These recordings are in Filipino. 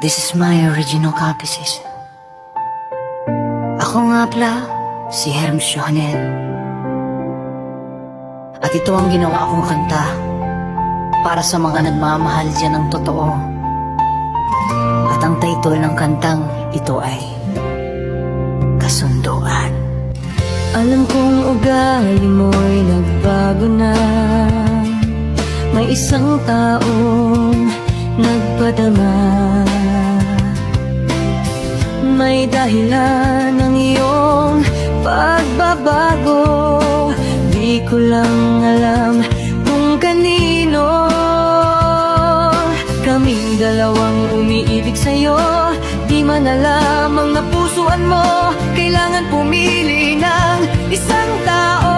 This is my original copy, sis. Ako nga pala, si Hermes Johanel. At ito ang ginawa kong kanta para sa mga nagmamahal dyan ng totoo. At ang title ng kantang ito ay Kasunduan. Alam kong ugali mo'y nagbago na. May isang taong nagpadama. May dahilan ng iyong pagbabago. Di ko lang alam kung kanino. Kaming dalawang umiibig sa'yo. Di man alam ang napusuan mo. Kailangan pumili ng isang tao.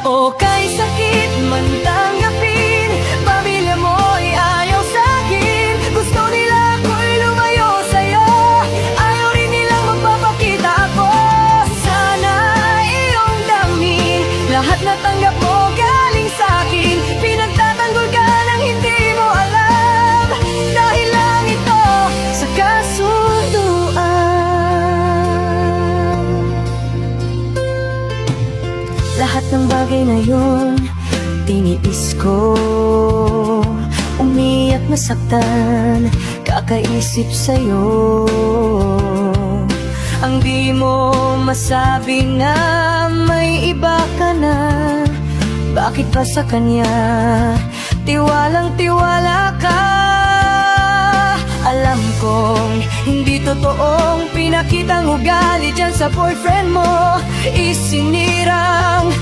O kay sakit man tanggapin, pamilya mo'y ayaw sa'kin. Gusto nila ako'y lumayo sa'yo. Ayaw rin nilang magpapakita ako. Sana iyong damhin lahat na tanggap mo galing sa'kin. Pinagtatanggol ka nang hindi mo alam. Dahil lang ito sa kasunduan. Lahat ng bagay na yun tiniis ko. Umiyak nasaktan kakaisip sa'yo. Ang di mo masabi na may iba ka na. Bakit pa sa kanya tiwalang tiwala ka? Alam kong hindi totoong pinakitang ugali dyan sa boyfriend mo. Isinirang